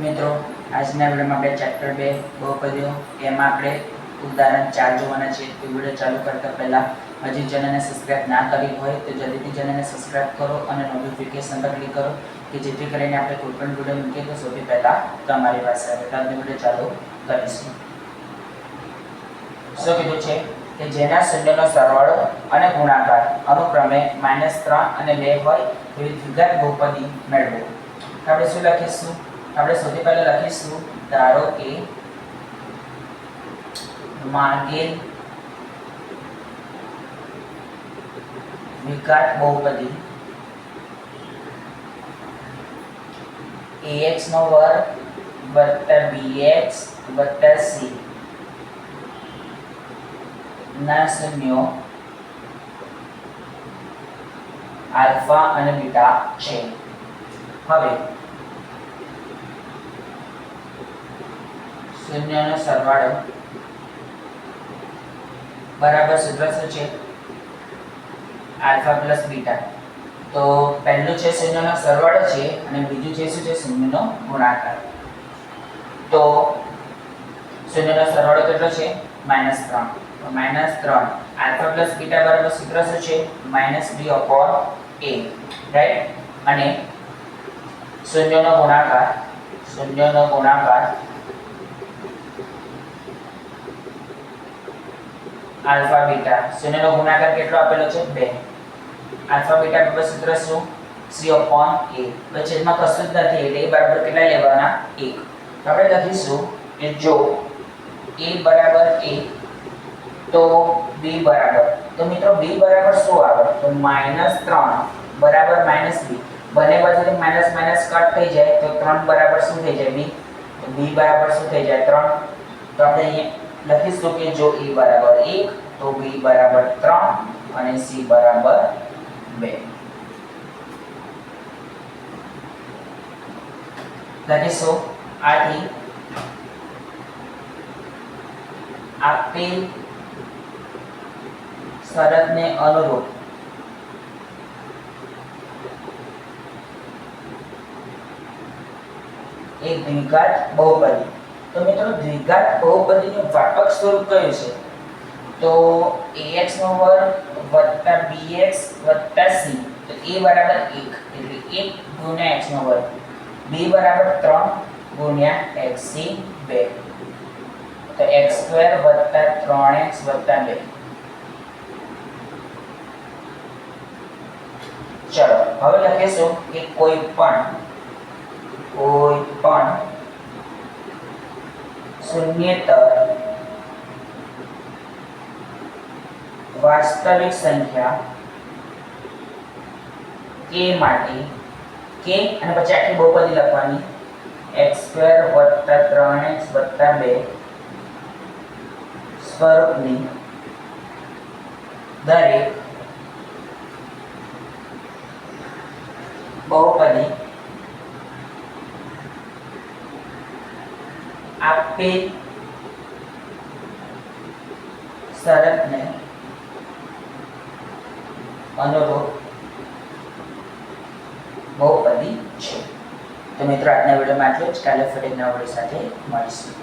મિત્રો આજના વિડીયોમાં આપણે ચેપ્ટર 2 બહુપદીઓ એમાં આપણે ઉદાહરણ 4 જોવાના છે. તો વિડીયો ચાલુ કરતા પહેલા હજી ચેનલને સબસ્ક્રાઇબ ના કરી હોય તો જલ્દીથી ચેનલને સબસ્ક્રાઇબ કરો અને નોટિફિકેશન પર ક્લિક કરો કે જેથી કરીને આપણે કોઈ પણ વિડીયો મૂકીએ તો સૌથી પહેલા તમારી પાસે આવે. તો આપણે વિડીયો ચાલુ કરીશું. શું કીધું છે કે જેના શૂન્યનો સરવાળો અને ગુણાકાર અનુક્રમે -3 અને 2 હોય એવી દ્વિઘાત બહુપદી મેળવો. આપણે શું લખીશું? આપણે સૌથી પહેલા લખીશું ધારો કે માંગેલ દ્વિઘાત બહુપદી ax નો વર્ગ bx c ના શૂન્યો આલ્ફા અને બીટા છે. હવે શૂન્યનો સરવાળો બરાબર સૂત્ર શું છે? Alpha plus beta. તો પહેલું છે શૂન્યનો સરવાળો છે અને બીજું છે શું છે? શૂન્યનો ગુણાકાર. તો શૂન્યનો સરવાળો કેટલો છે? -3. તો -3 આલ્ફા પ્લસ બીટા બરાબર સૂત્ર શું છે? -b/a. રાઈટ? અને શૂન્યનો ગુણાકાર આલ્ફા બીટા. શૂન્યનો ગુણાકાર કેટલો આપેલો છે? 2. આલ્ફા બીટા બરાબર સૂત્ર શું? c/a. તો છેદમાં કશું જ નથી એટલે a બરાબર કેટલા લેવાના? 1. તો આપણે લખીશું કે જો a બરાબર 1 તો b બરાબર, તો મિત્રો b બરાબર શું આવે? તો -3 બરાબર -b. બંને બાજુથી માઈનસ માઈનસ કટ થઈ જાય તો 3 બરાબર શું થઈ જાય? b. તો b બરાબર શું થઈ જાય? 3. તો આપણે અહીંયા લખીશું કે જો a બરાબર 1 તો b બરાબર 3 અને c બરાબર 2. લખીશું આથી આપેલ શરતને અનુરૂપ એક દ્વિઘાત બહુપદી. તો મિત્રો દ્વિઘાત બહુપદીનું વ્યાપક સ્વરૂપ કયું છે? તો ax નો વર્ગ bx c. તો a બરાબર 1 એટલે 1 ગુણ્યા x નો વર્ગ, b બરાબર 3 ગુણ્યા xc 2. તો x2 3x 2. ચલો હવે લખીશું કે કોઈ પણ શૂન્યેતર વાસ્તવિક સંખ્યા k માટે k અને પછી આખી બહુપદી લખવાની x2 3x 2 સ્વરૂપની દરેક બહુપદી આપેલ શરતને અનુરૂપ બહુપદી છે. તો મિત્રો આજના વિડીયોમાં આટલું જ. કાલે ફરી નવા વિડીયો સાથે મળીશું.